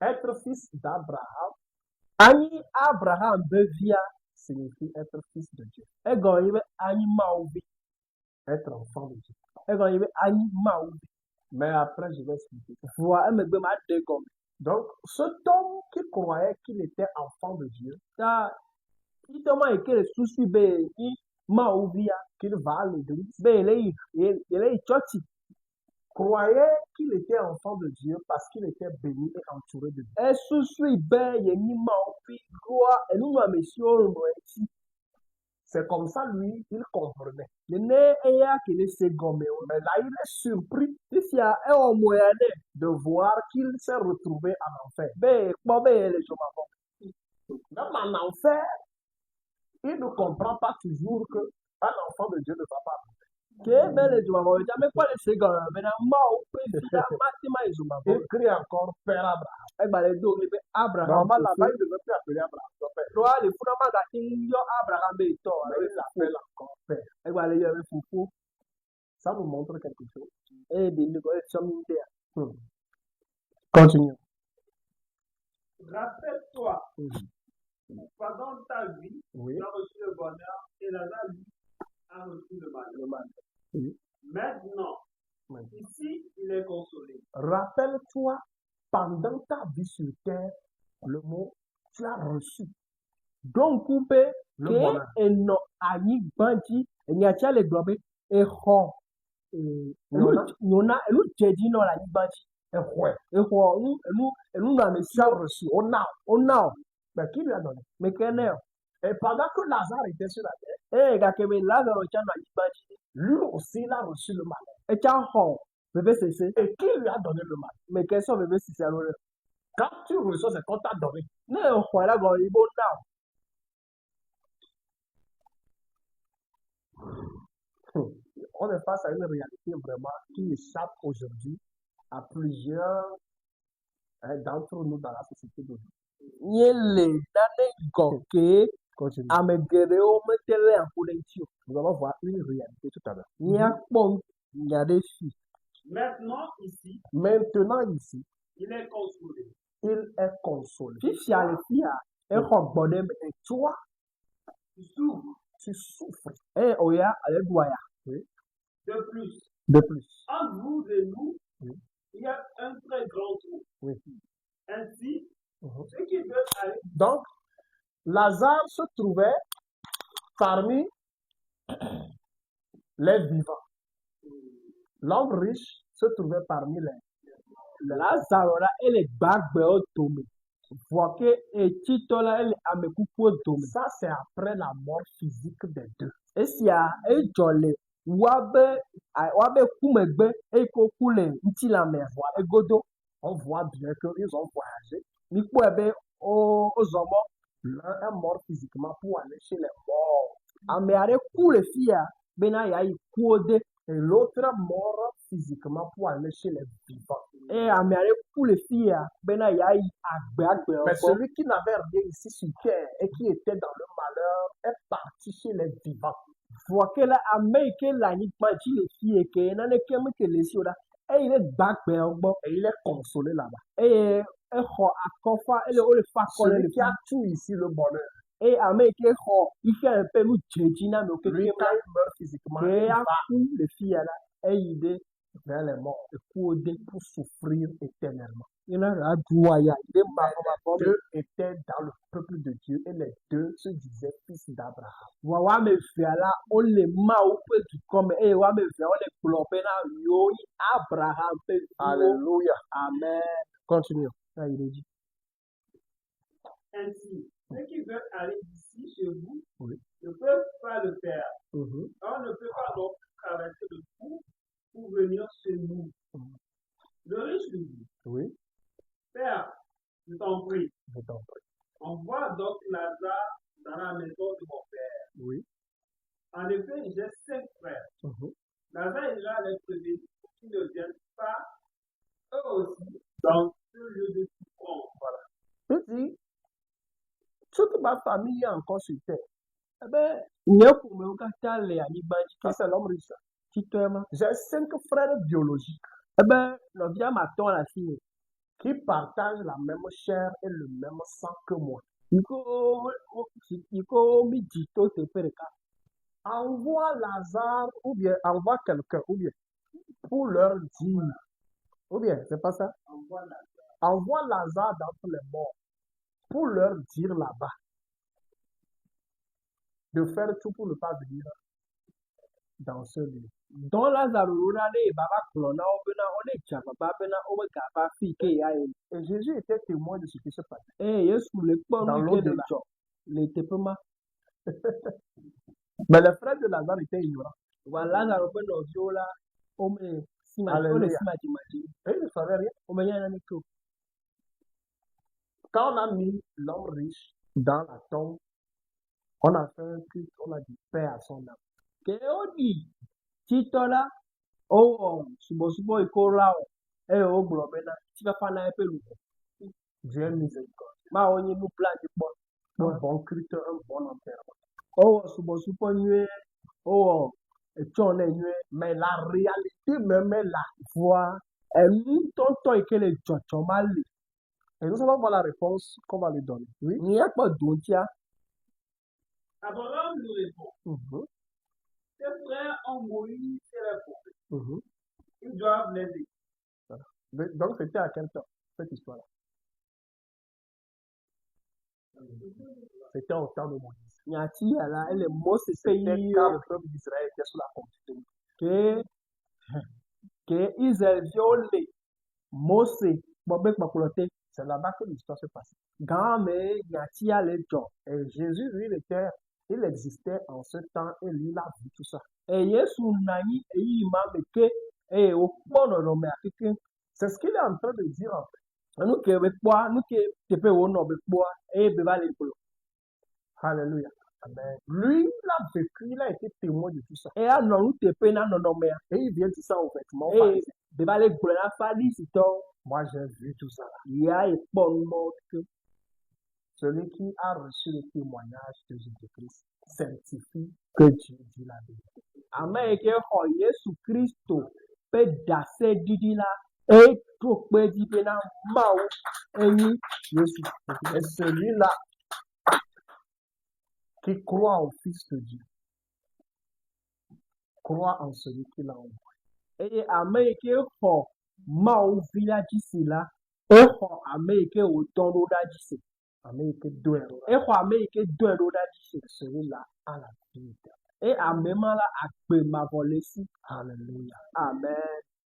être fils d'Abraham. Ani Abraham devient signifie être fils de Dieu. Ego ibe ani maobi, être enfant de Dieu. Ego ibe ani maobi. Mais après, je vais expliquer. Voilà, mais ma dégomme. Donc, cet homme qui croyait qu'il était enfant de Dieu, ça, il t'a écrit le souci, ben, il m'a oublié qu'il va à l'église, ben, il est choti. Croyait qu'il était enfant de Dieu parce qu'il était béni et entouré de Dieu. Et souci, ben, il m'a oublié, et nous, monsieur, c'est comme ça, lui, il comprenait. Mais là, il est surpris de voir qu'il s'est retrouvé en enfer. Même en enfer, il ne comprend pas toujours qu'un enfant de Dieu ne va pas. Il crie encore Père Abraham. Normalement, là-bas, il ne devait plus appeler Abraham son père. Mais il l'appelle encore Père. Ça vous montre quelque chose. Continue. Rappelle-toi, pendant ta vie, Oui. tu as reçu le bonheur et Lazare, lui, a reçu le mal. Oui. Maintenant, ici, il est consolé. Rappelle-toi, pendant ta vie sur terre, le mot, tu as reçu. Donc, coupé, le bonheur. Et non, ani banti, et n'y a-t-il les globes, et ho, nous, dit non, la banti, et nous, n'avons pas reçu, on a. Mais qui lui a donné? Mais quel est? Et pendant que Lazare était sur la terre, lui aussi, il a reçu le mal. Et qui lui a donné le mal? Mais quels sont les bébés c'est quand tu reçois, c'est qu'on t'a donné. On est face à une réalité vraiment qui échappe aujourd'hui à plusieurs d'entre nous dans la société d'aujourd'hui. Nous allons voir une réalité tout à l'heure. Maintenant, ici, il est consolé. Et toi, tu souffres. Oui. De plus, entre vous et nous, il y a un très grand trou. Oui. Ainsi, ceux qui veulent aller. Donc, Lazare se trouvait parmi les vivants. L'homme riche se trouvait parmi les. Lazare là, elle est bague tombée. Ça, c'est après la mort physique des deux. Et si on voit bien qu'ils ont voyagé. L'un est mort physiquement pour aller chez les morts. Et l'autre est mort physiquement pour aller chez les vivants. Mais celui qui n'avait rien ici sur terre et qui était dans le malheur est parti chez les vivants. Et il est consolé là-bas. Celui qui a tout ici, le bonheur. Lui, quand il meurt physiquement, il va vers les morts pour souffrir éternellement. Les deux étaient dans le peuple de Dieu et les deux se disaient fils d'Abraham. Alléluia. Amen. Continue. Ainsi, ceux qui veulent aller d'ici chez vous ne peuvent pas le faire. On ne peut pas donc traverser le trou pour venir chez nous. Le riche lui dit, Père, je t'en prie. Envoie donc Lazare dans la maison de mon père. En effet, j'ai 5 frères. Lazare ira les prévenir qu'ils ne viennent pas eux aussi dans ce lieu de souffrance. Voilà. Il dit, toute ma famille est encore sur terre. Eh bien, c'est l'homme riche. J'ai 5 frères biologiques. Eh bien, qui partage la même chair et le même sang que moi. Envoie Lazare ou bien envoie quelqu'un ou bien pour leur dire, ou bien c'est pas ça, envoie Lazare d'entre les morts pour leur dire là-bas de faire tout pour ne pas venir dans ce lieu. Dans Lazare, Et Jésus était témoin de ce qui se passait. dans l'au-delà. l'au-delà. Mais les frères de Lazare étaient ignorants. Alléluia. Et ils ne savaient rien. Quand on a mis l'homme riche dans la tombe, on a fait un culte, on a dit paix à son âme. Titola, oh, subo ikora, oh, globena, tifafana epelu. Dieu est miséricordieux. Ma onye nous plan de bon. Un bon culte, un bon enterrement. Oh, subo nue, oh, echone nue. Mais la réalité même est là. Vois, et nous, tonton, et que les tchotchomali. Et nous allons voir la réponse qu'on va lui donner. Oui. Il n'y a pas d'ontia. Abraham lui répond. Tes frères ont Moïse et les prophètes. Ils doivent l'aider. Donc c'était à quel temps cette histoire-là? C'était au temps de Moïse. C'était quand le peuple d'Israël était sous la conduite. Que Israël viole Mose, c'est là-bas que l'histoire se passe. Et Jésus, lui, il existait en ce temps et lui, il a vu tout ça. C'est ce qu'il est en train de dire en fait. Alléluia. Amen. Lui, il a vécu, il a été témoin de tout ça. Et il vient dire ça au vêtement. Moi, j'ai vu tout ça. Celui qui a reçu le témoignage de Jésus-Christ certifie que Dieu dit la vérité. Amen. Jésus Christ peut dasser didila et tout peut dire maou et celui-là qui croit au Fils de Dieu croit en celui qui l'a envoyé. Et amen que maou village là et amen que autant d'odagise. Amen que deux et amen que deux d'odagise. Celui-là a la vie. Et amen là a ma volé si. Alléluia. Amen.